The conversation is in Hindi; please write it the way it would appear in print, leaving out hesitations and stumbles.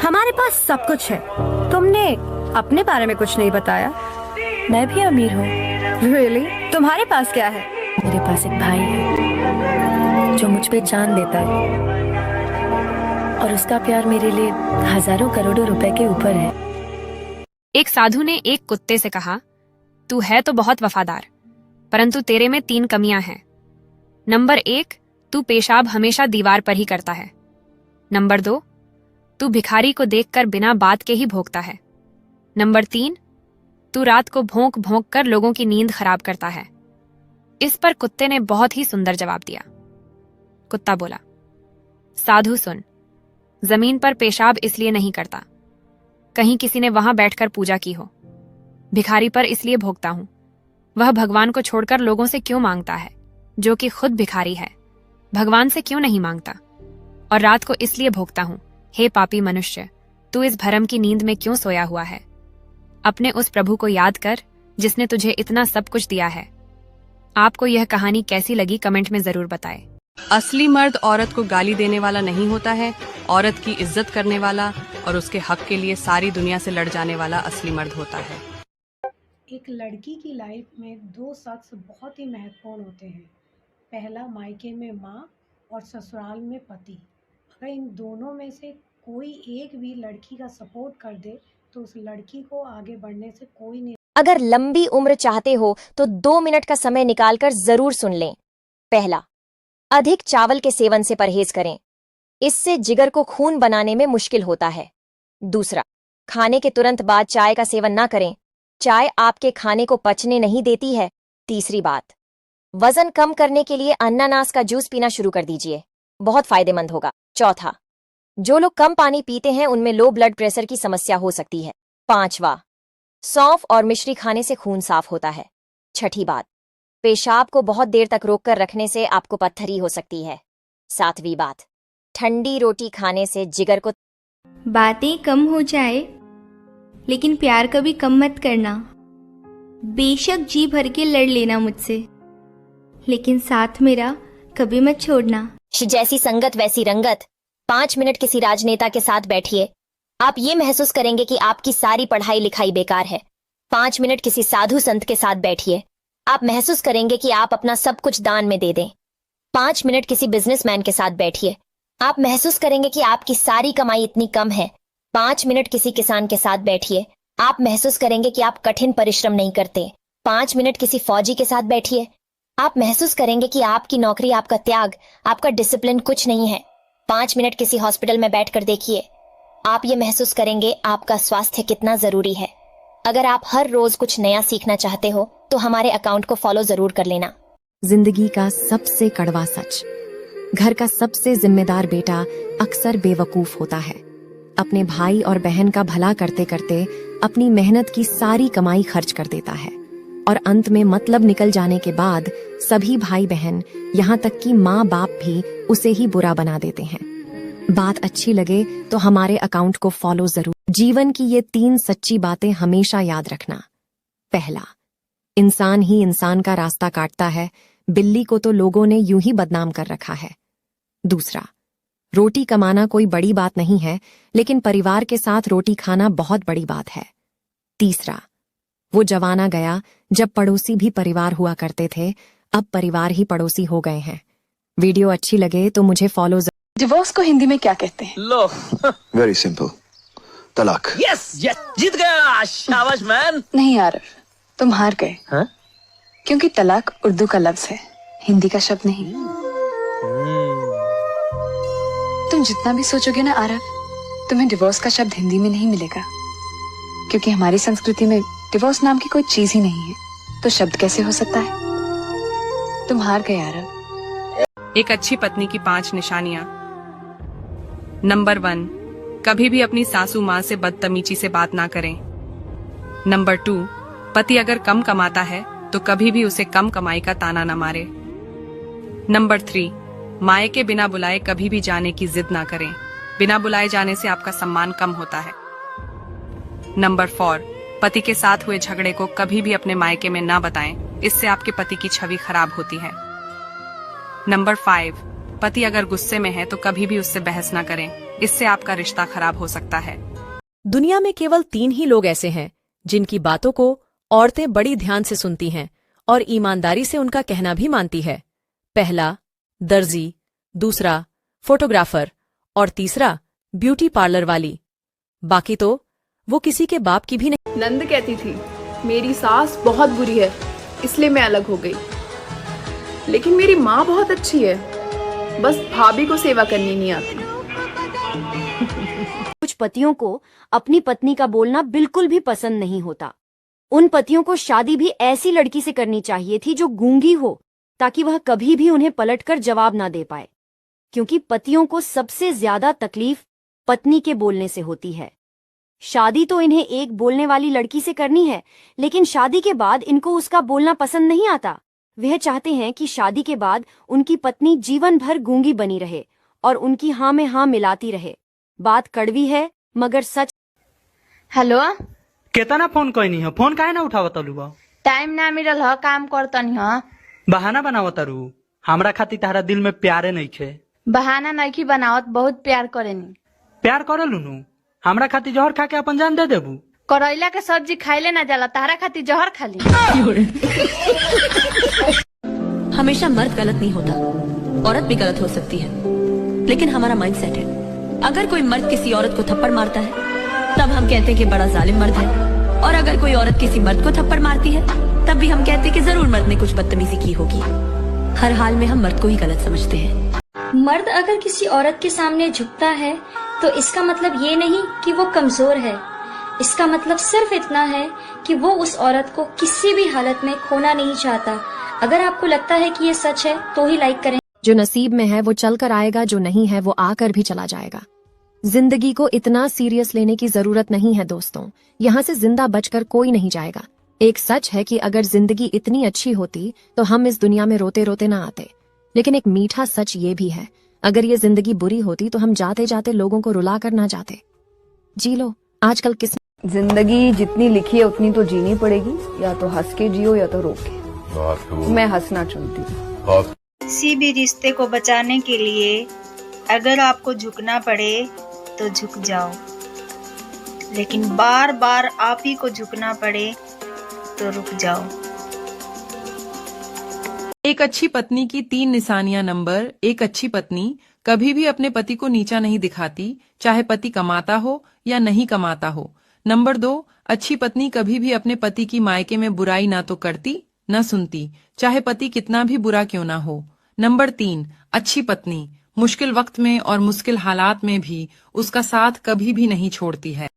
हमारे पास सब कुछ है, तुमने अपने बारे में कुछ नहीं बताया। मैं भी अमीर हूँ। Really? तुम्हारे पास क्या है? मेरे पास एक भाई है जो मुझ पे जान देता है और उसका प्यार मेरे लिए हजारों करोड़ों रुपए के ऊपर है। एक साधु ने एक कुत्ते से कहा, तू है तो बहुत वफादार, परंतु तेरे में 3 कमियां हैं। नंबर 1, तू पेशाब हमेशा दीवार पर ही करता है। नंबर 2, तू भिखारी को देखकर बिना बात के ही भौंकता है। नंबर 3, तू रात को भौंक भौंक कर लोगों की नींद खराब करता है। इस पर कुत्ते ने बहुत ही सुंदर जवाब दिया। कुत्ता बोला, साधु सुन, जमीन पर पेशाब इसलिए नहीं करता, कहीं किसी ने वहां बैठकर पूजा की हो। भिखारी पर इसलिए भोगता हूं, वह भगवान को छोड़कर लोगों से क्यों मांगता है, जो कि खुद भिखारी है, भगवान से क्यों नहीं मांगता। और रात को इसलिए भोगता हूं, हे पापी मनुष्य, तू इस भरम की नींद में क्यों सोया हुआ है। अपने उस प्रभु को याद कर जिसने तुझे इतना सब कुछ दिया है। आपको यह कहानी कैसी लगी कमेंट में जरूर बताएं। असली मर्द औरत को गाली देने वाला नहीं होता है, औरत की इज्जत करने वाला और उसके हक के लिए सारी दुनिया से लड़ जाने वाला असली मर्द होता है। एक लड़की की लाइफ में 2 शख्स बहुत ही महत्वपूर्ण होते हैं। पहला मायके में माँ और ससुराल में पति। अगर इन दोनों में से कोई एक भी लड़की का सपोर्ट कर दे तो उस लड़की को आगे बढ़ने से कोई नहीं। अगर लंबी उम्र चाहते हो तो 2 मिनट का समय निकालकर जरूर सुन लें। पहला, अधिक चावल के सेवन से परहेज करें, इससे जिगर को खून बनाने में मुश्किल होता है। दूसरा, खाने के तुरंत बाद चाय का सेवन ना करें, चाय आपके खाने को पचने नहीं देती है। तीसरी बात, वजन कम करने के लिए अनानास का जूस पीना शुरू कर दीजिए, बहुत फायदेमंद होगा। चौथा, जो लोग कम पानी पीते हैं उनमें लो ब्लड प्रेशर की समस्या हो सकती है। पांचवा, सौंफ और मिश्री खाने से खून साफ होता है। छठी बात, पेशाब को बहुत देर तक रोककर रखने से आपको पत्थरी हो सकती है। सातवीं बात, ठंडी रोटी खाने से जिगर को। बातें कम हो जाए लेकिन प्यार कभी कम मत करना। बेशक जी भर के लड़ लेना मुझसे, लेकिन साथ मेरा कभी मत छोड़ना। जैसी संगत वैसी रंगत। 5 मिनट किसी राजनेता के साथ बैठिए, आप ये महसूस करेंगे कि आपकी सारी पढ़ाई लिखाई बेकार है। 5 मिनट किसी साधु संत के साथ बैठिए, आप महसूस करेंगे कि आप अपना सब कुछ दान में दे दें। 5 मिनट किसी बिजनेसमैन के साथ बैठिए, आप महसूस करेंगे कि आपकी सारी कमाई इतनी कम है। 5 मिनट किसी किसान के साथ बैठिए, आप महसूस करेंगे कि आप कठिन परिश्रम नहीं करते। 5 मिनट किसी फौजी के साथ बैठिए, आप महसूस करेंगे कि आपकी नौकरी, आपका त्याग, आपका डिसिप्लिन कुछ नहीं है। 5 मिनट किसी हॉस्पिटल में बैठकर देखिए, आप ये महसूस करेंगे आपका स्वास्थ्य कितना जरूरी है। अगर आप हर रोज कुछ नया सीखना चाहते हो तो हमारे अकाउंट को फॉलो जरूर कर लेना। जिंदगी का सबसे कड़वा सच, घर का सबसे जिम्मेदार बेटा अक्सर बेवकूफ होता है। अपने भाई और बहन का भला करते करते अपनी मेहनत की सारी कमाई खर्च कर देता है और अंत में मतलब निकल जाने के बाद सभी भाई बहन, यहाँ तक कि माँ बाप भी उसे ही बुरा बना देते हैं। बात अच्छी लगे तो हमारे अकाउंट को फॉलो जरूर। जीवन की ये 3 सच्ची बातें हमेशा याद रखना। पहला, इंसान ही इंसान का रास्ता काटता है, बिल्ली को तो लोगों ने यूं ही बदनाम कर रखा है। दूसरा, रोटी कमाना कोई बड़ी बात नहीं है, लेकिन परिवार के साथ रोटी खाना बहुत बड़ी बात है। तीसरा, वो जमाना गया जब पड़ोसी भी परिवार हुआ करते थे, अब परिवार ही पड़ोसी हो गए हैं। वीडियो अच्छी लगे तो मुझे फॉलो। डिवोर्स को हिंदी में क्या कहते हैं? लो वेरी सिंपल, तलाक। यस यस, जीत गया, शाबाश मैन। नहीं यार, तुम हार गए। हाँ? क्योंकि तलाक उर्दू का लफ्ज है, हिंदी का शब्द नहीं। तुम जितना भी सोचोगे ना आरव, तुम्हें डिवोर्स का शब्द हिंदी में नहीं मिलेगा, क्योंकि हमारी संस्कृति में डिवोर्स नाम की कोई चीज ही नहीं है, तो शब्द कैसे हो सकता है? तुम हार गए आरव। एक अच्छी पत्नी की 5 निशानियां। नंबर 1, कभी भी अपनी सासू माँ से बदतमीजी से बात ना करें। नंबर 2, पति अगर कम कमाता है तो कभी भी उसे कम कमाई का ताना न मारे। नंबर 3, मायके बिना बुलाए कभी भी जाने की जिद ना करें, बिना बुलाए जाने से आपका सम्मान कम होता है। नंबर 4, पति के साथ हुए झगड़े को कभी भी अपने मायके में ना बताएं, इससे आपके पति की छवि खराब होती है। नंबर 5, पति अगर गुस्से में है तो कभी भी उससे बहस ना करें, इससे आपका रिश्ता खराब हो सकता है। दुनिया में केवल 3 ही लोग ऐसे हैं जिनकी बातों को औरतें बड़ी ध्यान से सुनती हैं और ईमानदारी से उनका कहना भी मानती है। पहला, दर्जी, दूसरा, फोटोग्राफर और तीसरा, ब्यूटी पार्लर वाली। बाकी तो वो किसी के बाप की भी नहीं। नंद कहती थी मेरी सास बहुत बुरी है इसलिए मैं अलग हो गई, लेकिन मेरी माँ बहुत अच्छी है, बस भाभी को सेवा करनी नहीं आती। कुछ पतियों को अपनी पत्नी का बोलना बिल्कुल भी पसंद नहीं होता। उन पतियों को शादी भी ऐसी लड़की से करनी चाहिए थी जो गूंगी हो, ताकि वह कभी भी उन्हें पलटकर जवाब ना दे पाए, क्योंकि पतियों को सबसे ज्यादा तकलीफ पत्नी के बोलने से होती है। शादी तो इन्हें एक बोलने वाली लड़की से करनी है, लेकिन शादी के बाद इनको उसका बोलना पसंद नहीं आता। वह चाहते हैं कि शादी के बाद उनकी पत्नी जीवन भर गूंगी बनी रहे और उनकी हाँ में हाँ मिलाती रहे। बात कड़वी है मगर सच। हेलो, केतना फोन कहनी हो, फोन काहे ना उठावत लू? टाइम ना मिलल ह, काम करतनी ह। बहाना बनावत रू? हमरा खातिर तारा दिल में प्यारे नहीं खे। बहाना नहीं बनावत, बहुत प्यार करेनी। प्यार करे लूनू? हमरा खातिर जहर खा के अपन जान दे देबू? करैला के सब्जी खाइले ना जाला, तारा खातिर जहर खाली। हमेशा मर्द गलत नहीं होता, औरत भी गलत हो सकती है, लेकिन हमारा माइंडसेट है। अगर कोई मर्द किसी औरत को थप्पड़ मारता है तब हम कहते हैं कि बड़ा जालिम मर्द है, और अगर कोई औरत किसी मर्द को थप्पड़ मारती है तब भी हम कहते हैं कि जरूर मर्द ने कुछ बदतमीजी की होगी। हर हाल में हम मर्द को ही गलत समझते हैं। मर्द अगर किसी औरत के सामने झुकता है तो इसका मतलब ये नहीं कि वो कमजोर है, इसका मतलब सिर्फ इतना है कि वो उस औरत को किसी भी हालत में खोना नहीं चाहता। अगर आपको लगता है कि ये सच है तो ही लाइक करें। जो नसीब में है वो चल कर आएगा, जो नहीं है वो आकर भी चला जाएगा। जिंदगी को इतना सीरियस लेने की जरूरत नहीं है दोस्तों, यहाँ से जिंदा बचकर कोई नहीं जाएगा। एक सच है कि अगर जिंदगी इतनी अच्छी होती तो हम इस दुनिया में रोते रोते ना आते, लेकिन एक मीठा सच ये भी है, अगर ये जिंदगी बुरी होती तो हम जाते जाते लोगों को रुला कर ना जाते। जी लो, आजकल किस जिंदगी जितनी लिखी है उतनी तो जीनी पड़ेगी, या तो हंस के जियो या तो रो के। मैं हंसना चुनती हूँ। किसी भी रिश्ते को बचाने के लिए अगर आपको झुकना पड़े तो झुक जाओ, लेकिन बार बार आप ही को झुकना पड़े तो रुक जाओ। एक अच्छी पत्नी की 3 निशानियां। नंबर 1, अच्छी पत्नी कभी भी अपने पति को नीचा नहीं दिखाती, चाहे पति कमाता हो या नहीं कमाता हो। नंबर 2, अच्छी पत्नी कभी भी अपने पति की मायके में बुराई ना तो करती न सुनती, चाहे पति कितना भी बुरा क्यों ना हो। नंबर 3, अच्छी पत्नी मुश्किल वक्त में और मुश्किल हालात में भी उसका साथ कभी भी नहीं छोड़ती है।